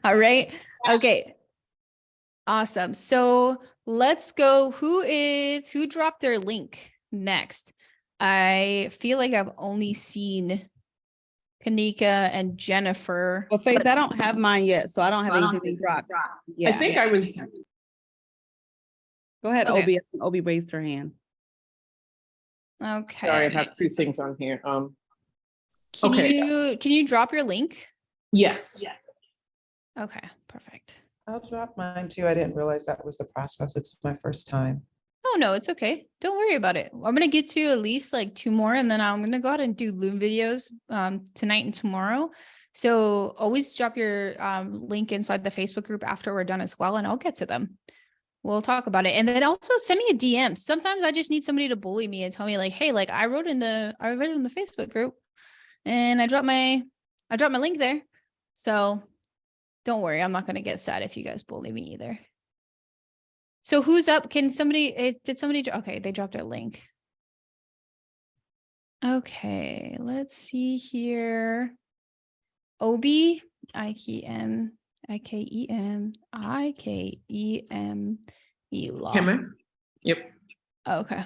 All right. Okay. Awesome. So let's go. Who dropped their link next? I feel like I've only seen Kanika and Jennifer. Well, Faith, I don't have mine yet, so I don't have anything to drop. I think I was. Go ahead, Okay. Obi. Obi raised her hand. Okay. Sorry, I have two things on here. Can you drop your link? Yes. Okay, perfect. I'll drop mine too. I didn't realize that was the process. It's my first time. Oh, no, it's okay. Don't worry about it. I'm going to get to at least like 2 more, and then I'm going to go ahead and do Loom videos tonight and tomorrow. So always drop your link inside the Facebook group after we're done as well, and I'll get to them. We'll talk about it. And then also send me a DM. Sometimes I just need somebody to bully me and tell me like, hey, like I read it in the Facebook group and I dropped my link there. So don't worry. I'm not going to get sad if you guys bully me either. So who's up? Did somebody, okay, they dropped their link. Okay, let's see here. Obi, Ikemelaw. Yep. Okay.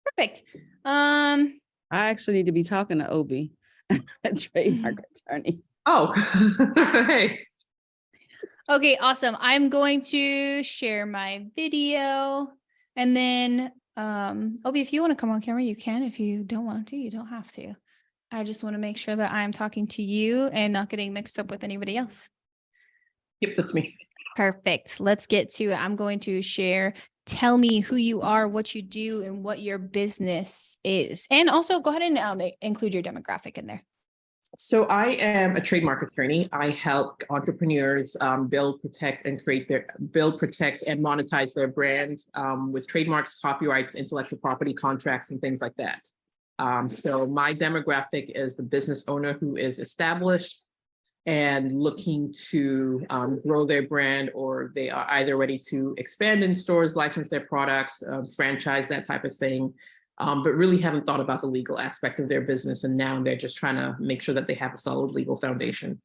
Perfect. I actually need to be talking to Obi, a trademark attorney. Oh, hey. Okay, awesome. I'm going to share my video, and then Obi, if you want to come on camera, you can. If you don't want to, you don't have to. I just want to make sure that I'm talking to you and not getting mixed up with anybody else. Yep, that's me. Perfect. Let's get to it. I'm going to share. Tell me who you are, what you do, and what your business is. And also go ahead and include your demographic in there. So I am a trademark attorney. I help entrepreneurs build, protect, and monetize their brand with trademarks, copyrights, intellectual property contracts, and things like that. So my demographic is the business owner who is established and looking to grow their brand, or they are either ready to expand in stores, license their products, franchise, that type of thing, but really haven't thought about the legal aspect of their business. And now they're just trying to make sure that they have a solid legal foundation.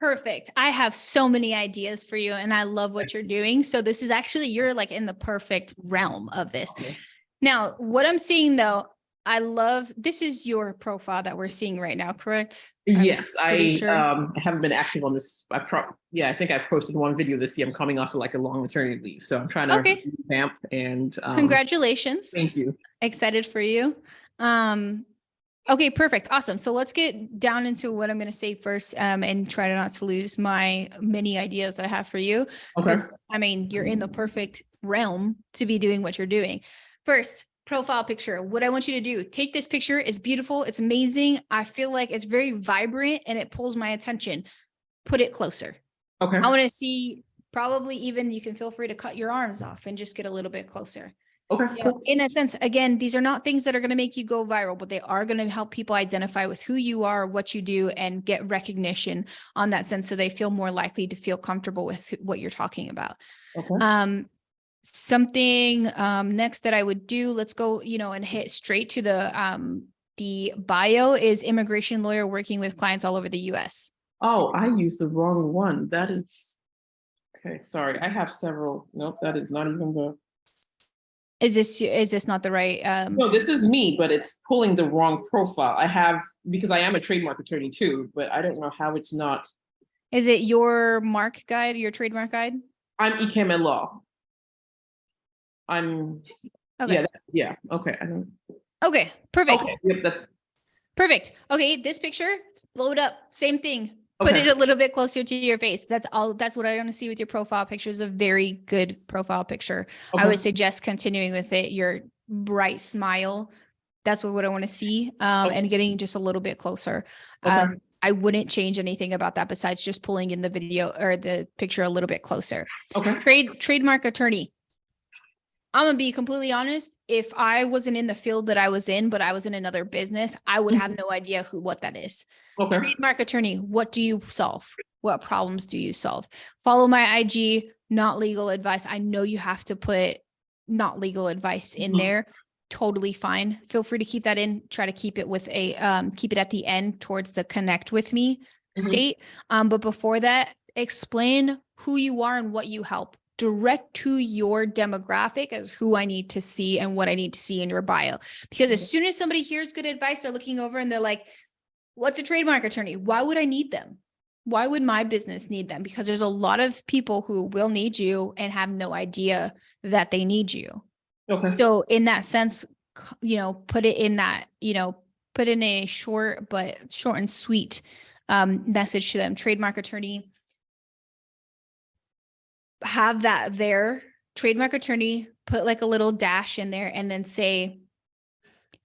Perfect. I have so many ideas for you, and I love what you're doing. So this is actually, you're like in the perfect realm of this. Okay. Now, what I'm seeing though, this is your profile that we're seeing right now, correct? Yes, I sure. haven't been active on this. I think I've posted one video this year. I'm coming off of like a long maternity leave, so I'm trying to revamp and congratulations. Thank you. Excited for you. Okay, perfect. Awesome. So let's get down into what I'm going to say first, and try not to lose my many ideas that I have for you. Okay. I mean, you're in the perfect realm to be doing what you're doing. First, profile picture. What I want you to do, take this picture. It's beautiful. It's amazing. I feel like it's very vibrant and it pulls my attention. Put it closer. Okay. I want to see, probably even you can feel free to cut your arms off and just get a little bit closer. Okay. So in a sense, again, these are not things that are going to make you go viral, but they are going to help people identify with who you are, what you do, and get recognition on that sense. So they feel more likely to feel comfortable with what you're talking about. Okay. Something next that I would do, let's go, and hit straight to the bio is immigration lawyer working with clients all over the US. Oh, I used the wrong one. That is, okay, sorry. I have several. Nope, that is not even the. Is this not the right? No, this is me, but it's pulling the wrong profile. I have, because I am a trademark attorney too, but I don't know how it's not. Is it your mark guide, your trademark guide? I'm Ikemelaw. Okay. Yeah. Okay. Okay. Perfect. Okay. Yep. That's perfect. Okay. This picture, load up. Same thing. Put it a little bit closer to your face. That's all. That's what I want to see with your profile picture. Is a very good profile picture. Okay. I would suggest continuing with it. Your bright smile. That's what I want to see. And getting just a little bit closer. Okay. I wouldn't change anything about that besides just pulling in the video or the picture a little bit closer. Okay. Trademark attorney. I'm going to be completely honest. If I wasn't in the field that I was in, but I was in another business, I would have no idea what that is. Okay. Trademark attorney. What do you solve? What problems do you solve? Follow my IG, not legal advice. I know you have to put not legal advice in there. Totally fine. Feel free to keep that in. Try to keep it with keep it at the end towards the connect with me. state. But before that, explain who you are and what you help. Direct to your demographic as who I need to see and what I need to see in your bio. Because as soon as somebody hears good advice, they're looking over and they're like, what's a trademark attorney? Why would I need them? Why would my business need them? Because there's a lot of people who will need you and have no idea that they need you. Okay. So in that sense, put it in that, put in a short and sweet message to them. Trademark attorney, have that there. Trademark attorney, put like a little dash in there and then say,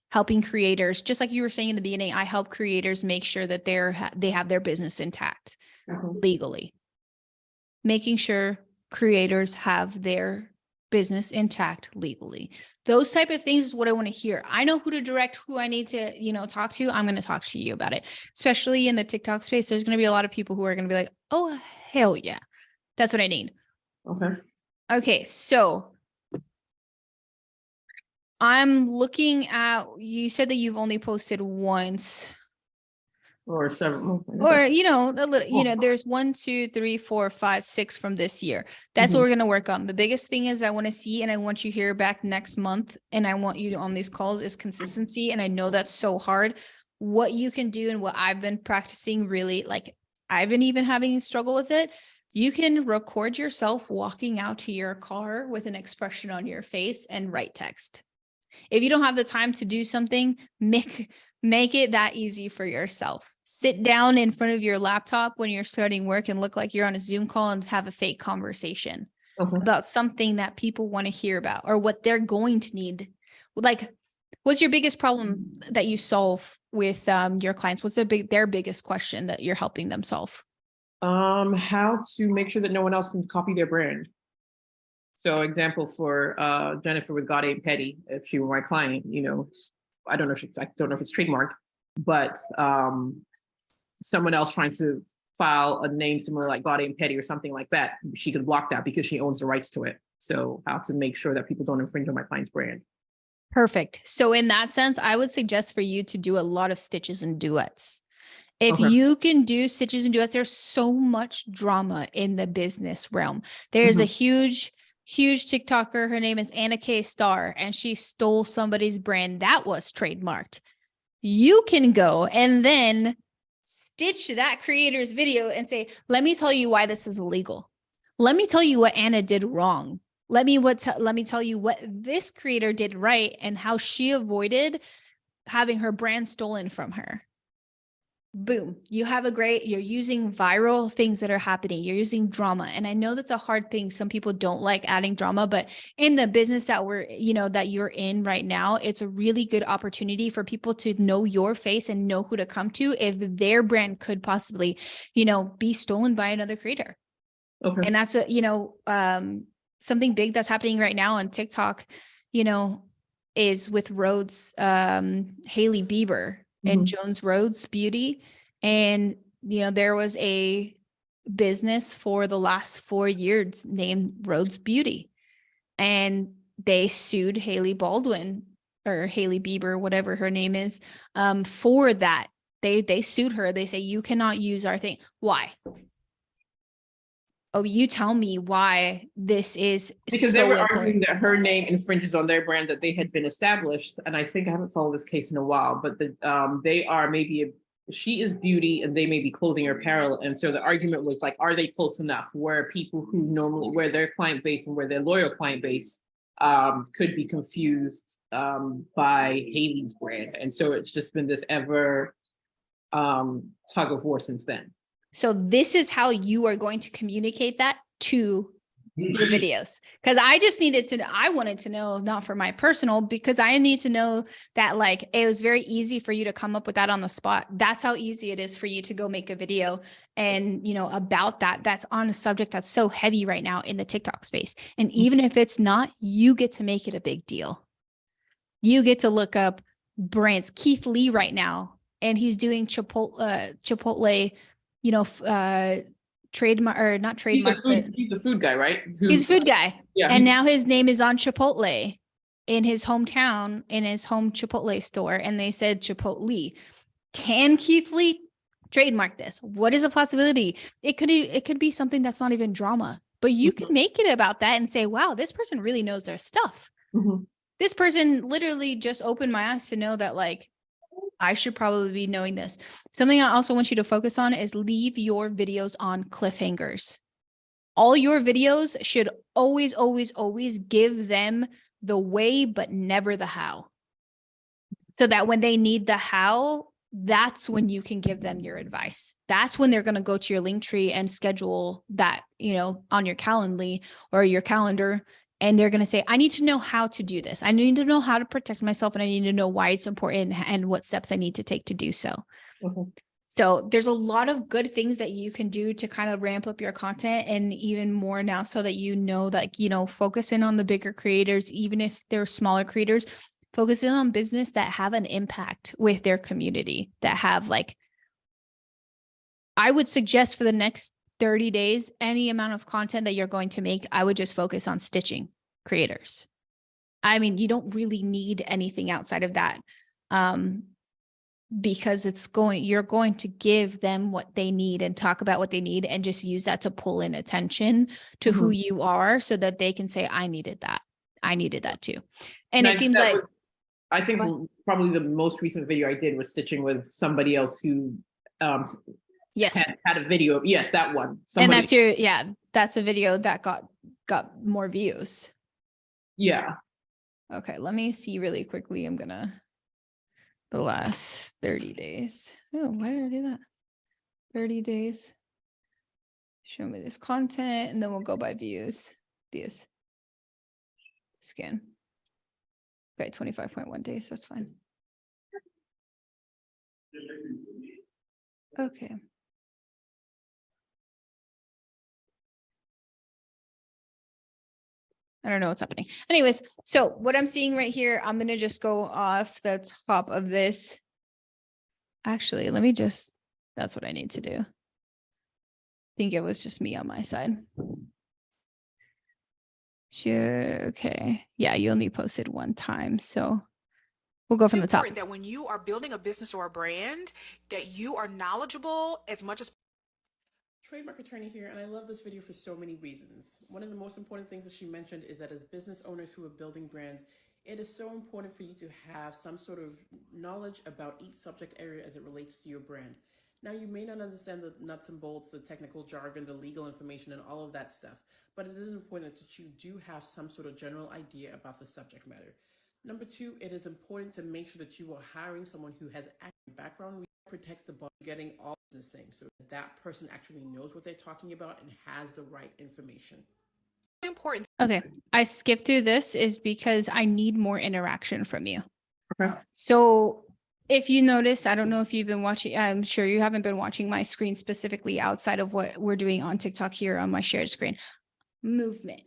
helping creators, just like you were saying in the beginning, I help creators make sure that they have their business intact legally. Making sure creators have their business intact legally. Those type of things is what I want to hear. I know who to direct, who I need to, talk to. I'm going to talk to you about it. Especially in the TikTok space, there's going to be a lot of people who are going to be like, oh, hell yeah. That's what I need. Okay. So I'm looking at, you said that you've only posted once. Or several. Or, a little, there's 1, 2, 3, 4, 5, 6 from this year. That's what we're going to work on. The biggest thing is I want to see, and I want you here back next month. And I want you on these calls is consistency. And I know that's so hard. What you can do and what I've been practicing really, like I've been even having a struggle with it. You can record yourself walking out to your car with an expression on your face and write text. If you don't have the time to do something, make it that easy for yourself. Sit down in front of your laptop when you're starting work and look like you're on a Zoom call and have a fake conversation about something that people want to hear about or what they're going to need. Like, what's your biggest problem that you solve with your clients? What's their biggest question that you're helping them solve? How to make sure that no one else can copy their brand. So example for Jennifer with God Ain't Petty, if she were my client, I don't know if it's trademarked, but someone else trying to file a name similar like God Ain't Petty or something like that, she could block that because she owns the rights to it. So how to make sure that people don't infringe on my client's brand. Perfect. So in that sense, I would suggest for you to do a lot of stitches and duets. If you can do stitches and duets, there's so much drama in the business realm. There's a huge TikToker. Her name is Anna K. Starr, and she stole somebody's brand that was trademarked. You can go and then stitch that creator's video and say, let me tell you why this is illegal. Let me tell you what Anna did wrong. Let me tell you what this creator did right and how she avoided having her brand stolen from her. Boom. You're using viral things that are happening. You're using drama. And I know that's a hard thing. Some people don't like adding drama, but in the business that that you're in right now, it's a really good opportunity for people to know your face and know who to come to if their brand could possibly, be stolen by another creator. And that's something big that's happening right now on TikTok, is with Rhodes, Hailey Bieber. And Jones Rhodes Beauty. And, there was a business for the last 4 years named Rhodes Beauty. And they sued Hailey Baldwin or Hailey Bieber, whatever her name is, for that. They sued her. They say, you cannot use our thing. Why? Oh, you tell me why this is because so they were important. arguing that her name infringes on their brand that they had been established. And I think I haven't followed this case in a while, but they are she is beauty and they may be clothing or apparel. And so the argument was like, are they close enough where people who where their client base and where their loyal client base could be confused by Hailey's brand. And so it's just been this ever tug of war since then. So this is how you are going to communicate that to your videos. Because I wanted to know, not for my personal, because I need to know that it was very easy for you to come up with that on the spot. That's how easy it is for you to go make a video and, about that. That's on a subject that's so heavy right now in the TikTok space. And even if it's not, you get to make it a big deal. You get to look up brands. Keith Lee right now, and he's doing Chipotle, trademark or not trademark. He's a food guy, right? He's a food guy. Yeah. And now his name is on Chipotle in his hometown, in his home Chipotle store. And they said Chipotle. Can Keith Lee trademark this. What is a possibility? It could be something that's not even drama, but you can make it about that and say, wow, this person really knows their stuff. This person literally just opened my eyes to know that, like, I should probably be knowing this. Something I also want you to focus on is leave your videos on cliffhangers. All your videos should always, always, always give them the way, but never the how. So that when they need the how, that's when you can give them your advice. That's when they're going to go to your link tree and schedule that, on your Calendly or your calendar. And they're going to say, I need to know how to do this. I need to know how to protect myself, and I need to know why it's important and what steps I need to take to do so. So there's a lot of good things that you can do to kind of ramp up your content, and even more now, so that, focus in on the bigger creators, even if they're smaller creators, focus in on business that have an impact with their community, that have, like, I would suggest for the next 30 days, any amount of content that you're going to make, I would just focus on stitching creators. I mean, you don't really need anything outside of that, because you're going to give them what they need and talk about what they need, and just use that to pull in attention to who you are, so that they can say, I needed that. I needed that too. And it seems like, I think probably the most recent video I did was stitching with somebody else who yes, had a video. Yes, that one. And that's a video that got more views. Yeah. Okay, let me see really quickly. The last 30 days. Oh, why did I do that? 30 days. Show me this content, and then we'll go by views. Scan. Okay, 25.1 days. That's fine. Okay. I don't know what's happening. Anyways, so what I'm seeing right here, I'm going to just go off the top of this. Actually, that's what I need to do. I think it was just me on my side. Sure. Okay. Yeah, you only posted one time. So we'll go from the top. That when you are building a business or a brand, that you are knowledgeable as much as Trademark attorney here, and I love this video for so many reasons. One of the most important things that she mentioned is that as business owners who are building brands, it is so important for you to have some sort of knowledge about each subject area as it relates to your brand. Now, you may not understand the nuts and bolts, the technical jargon, the legal information, and all of that stuff, but it is important that you do have some sort of general idea about the subject matter. Number two, it is important to make sure that you are hiring someone who has active background, protects the ball, getting all this thing, so that person actually knows what they're talking about and has the right information. important. Okay, I skipped through this is because I need more interaction from you. Okay. So if you notice, I don't know if you've been watching, I'm sure you haven't been watching my screen specifically outside of what we're doing on TikTok here on my shared screen. Movement.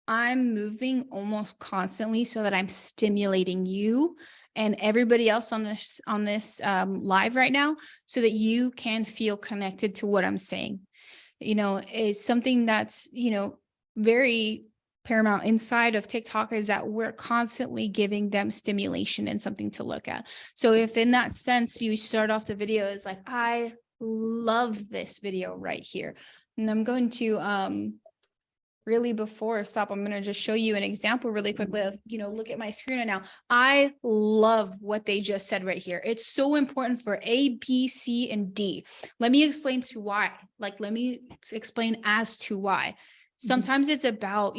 I'm moving almost constantly so that I'm stimulating you and everybody else on this live right now, so that you can feel connected to what I'm saying. Is something that's, very paramount inside of TikTok, is that we're constantly giving them stimulation and something to look at. So if in that sense, you start off the video as like, I love this video right here. And I'm going to, really before stop, I'm going to just show you an example really quickly of, look at my screen right now. I love what they just said right here. It's so important for A, B, C, and D. Let me explain to why. Let me explain as to why. Sometimes it's about,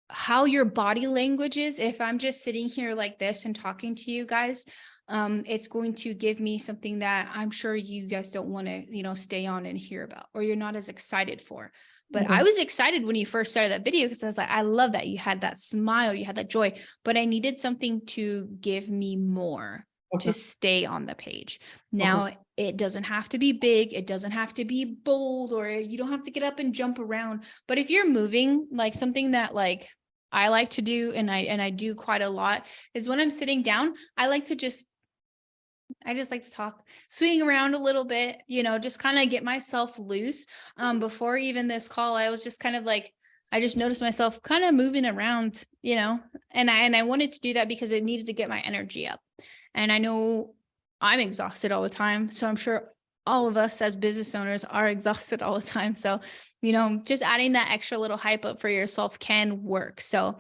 how your body language is. If I'm just sitting here like this and talking to you guys, it's going to give me something that I'm sure you guys don't want to, stay on and hear about, or you're not as excited for. But I was excited when you first started that video, because I was like, I love that you had that smile, you had that joy, but I needed something to give me more to stay on the page. Now, it doesn't have to be big. It doesn't have to be bold, or you don't have to get up and jump around. But if you're moving, like something that I like to do, and I do quite a lot, is when I'm sitting down, I just like to talk, swing around a little bit, just kind of get myself loose. Before even this call, I was just kind of I just noticed myself kind of moving around, and I wanted to do that because it needed to get my energy up. And I know I'm exhausted all the time. So I'm sure all of us as business owners are exhausted all the time. So, just adding that extra little hype up for yourself can work. So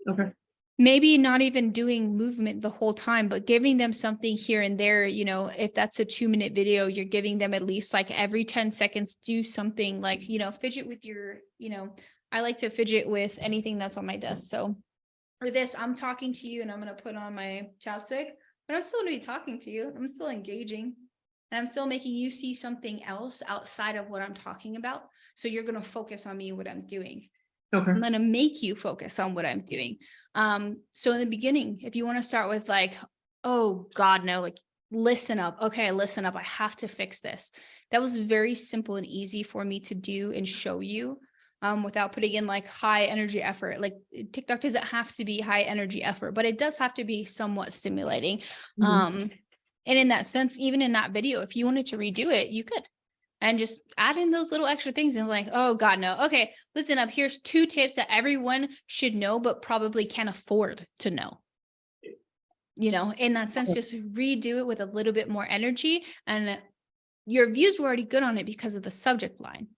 Okay. maybe not even doing movement the whole time, but giving them something here and there. If that's a 2-minute video, you're giving them at least like every 10 seconds, do something like, fidget with your, I like to fidget with anything that's on my desk. So for this, I'm talking to you and I'm going to put on my chapstick, but I'm still going to be talking to you. I'm still engaging and I'm still making you see something else outside of what I'm talking about. So you're going to focus on me, what I'm doing. Okay. I'm going to make you focus on what I'm doing. So in the beginning, if you want to start with like, oh God, no, like listen up. Okay, listen up. I have to fix this. That was very simple and easy for me to do and show you without putting in like high energy effort. Like TikTok doesn't have to be high energy effort, but it does have to be somewhat stimulating. Mhm. And in that sense, even in that video, if you wanted to redo it, you could. And just add in those little extra things and like, oh God, no. Okay, listen up. Here's 2 tips that everyone should know, but probably can't afford to know. In that sense, just redo it with a little bit more energy. And your views were already good on it because of the subject line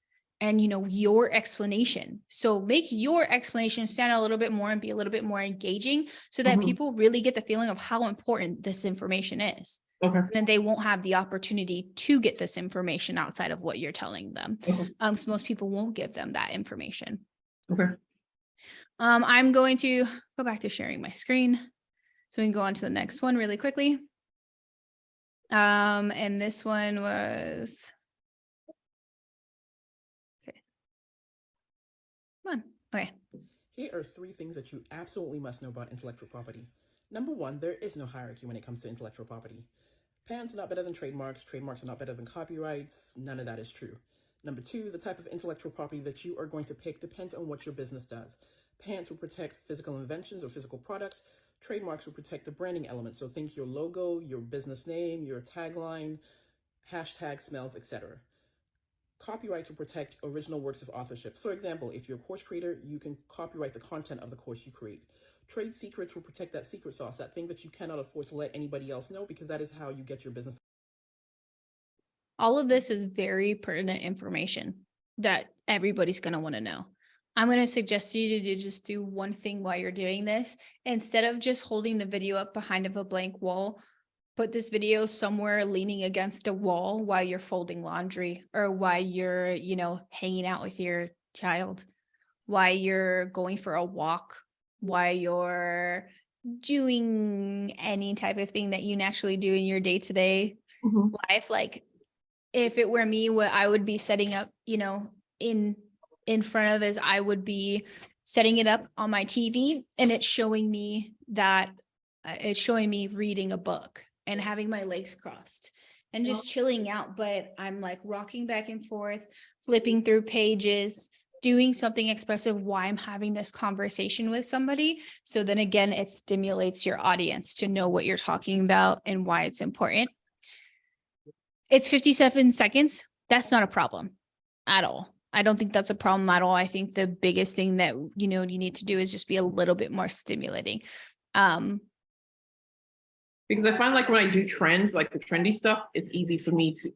and, your explanation. So make your explanation stand out a little bit more and be a little bit more engaging so that Mhm. people really get the feeling of how important this information is. Okay. Then they won't have the opportunity to get this information outside of what you're telling them. Okay. So most people won't give them that information. Okay. I'm going to go back to sharing my screen so we can go on to the next one really quickly. And this one was, okay. Come on. Okay. Here are 3 things that you absolutely must know about intellectual property. Number 1, there is no hierarchy when it comes to intellectual property. Patents are not better than trademarks. Trademarks are not better than copyrights. None of that is true. Number 2, the type of intellectual property that you are going to pick depends on what your business does. Patents will protect physical inventions or physical products. Trademarks will protect the branding element. So think your logo, your business name, your tagline, hashtag, smells, etc. Copyrights will protect original works of authorship. For example, if you're a course creator, you can copyright the content of the course you create. Trade secrets will protect that secret sauce, that thing that you cannot afford to let anybody else know, because that is how you get your business. All of this is very pertinent information that everybody's going to want to know. I'm going to suggest you to just do one thing while you're doing this. Instead of just holding the video up behind of a blank wall, put this video somewhere leaning against a wall while you're folding laundry or while you're, hanging out with your child, while you're going for a walk, while you're doing any type of thing that you naturally do in your day-to-day Mhm. life. Like if it were me, what I would be setting up, in front of is I would be setting it up on my TV and it's showing me reading a book and having my legs crossed and just chilling out. But I'm like rocking back and forth, flipping through pages, doing something expressive while I'm having this conversation with somebody. So then again, it stimulates your audience to know what you're talking about and why it's important. It's 57 seconds. That's not a problem at all. I don't think that's a problem at all. I think the biggest thing that, you need to do is just be a little bit more stimulating. Because I find like when I do trends, like the trendy stuff, it's easy for me to,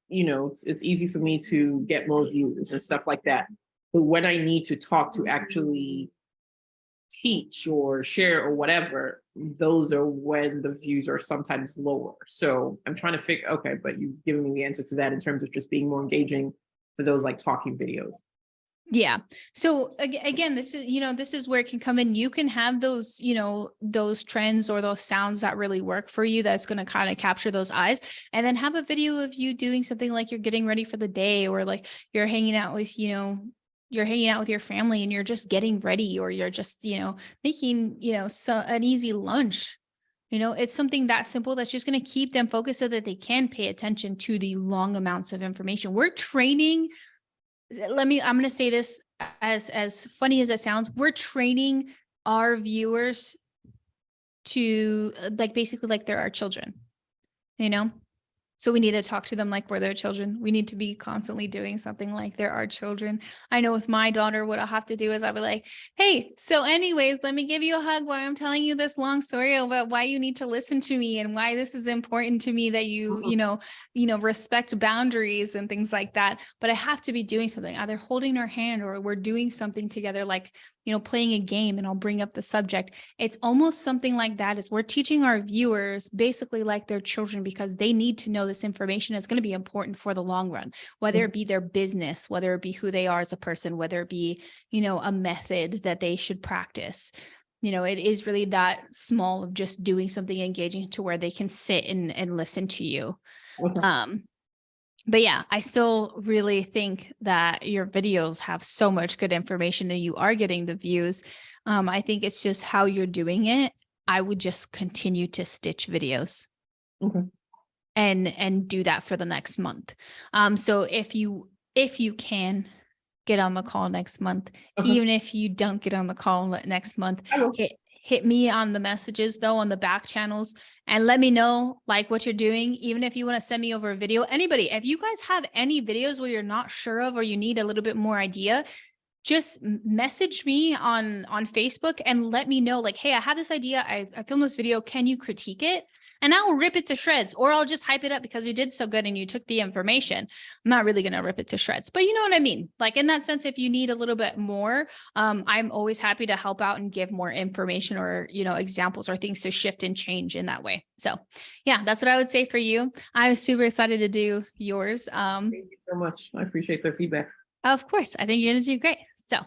it's easy for me to get more views and stuff like that. But when I need to talk to actually teach or share or whatever, those are when the views are sometimes lower. So I'm trying to figure, okay, but you've given me the answer to that in terms of just being more engaging for those like talking videos. Yeah. So again, this is where it can come in. You can have those, those trends or those sounds that really work for you. That's going to kind of capture those eyes, and then have a video of you doing something like you're getting ready for the day, or like you're hanging out with, you're hanging out with your family and you're just getting ready, or you're just, making, an easy lunch. It's something that simple that's just going to keep them focused so that they can pay attention to the long amounts of information. We're training. I'm going to say this as funny as it sounds. We're training our viewers to like basically like they're our children, So we need to talk to them like we're their children. We need to be constantly doing something like they're our children. I know with my daughter, what I'll have to do is I'll be like, hey, so anyways, let me give you a hug while I'm telling you this long story about why you need to listen to me and why this is important to me that you, respect boundaries and things like that. But I have to be doing something, either holding her hand or we're doing something together, like, playing a game, and I'll bring up the subject. It's almost something like that, is we're teaching our viewers basically like their children, because they need to know this information. It's going to be important for the long run, whether it be their business, whether it be who they are as a person, whether it be, a method that they should practice. It is really that small of just doing something engaging to where they can sit and listen to you. Okay. But yeah, I still really think that your videos have so much good information and you are getting the views. I think it's just how you're doing it. I would just continue to stitch videos. Okay. And do that for the next month. So if you can get on the call next month, Okay. even if you don't get on the call next month, I will. hit me on the messages though, on the back channels, and let me know like what you're doing. Even if you want to send me over a video, anybody, if you guys have any videos where you're not sure of, or you need a little bit more idea, just message me on Facebook and let me know, like, hey, I have this idea. I filmed this video. Can you critique it? And I'll rip it to shreds, or I'll just hype it up because you did so good and you took the information. I'm not really going to rip it to shreds, but you know what I mean? Like, in that sense, if you need a little bit more, I'm always happy to help out and give more information or, examples or things to shift and change in that way. So yeah, that's what I would say for you. I was super excited to do yours. Thank you so much. I appreciate the feedback. Of course, I think you're going to do great. So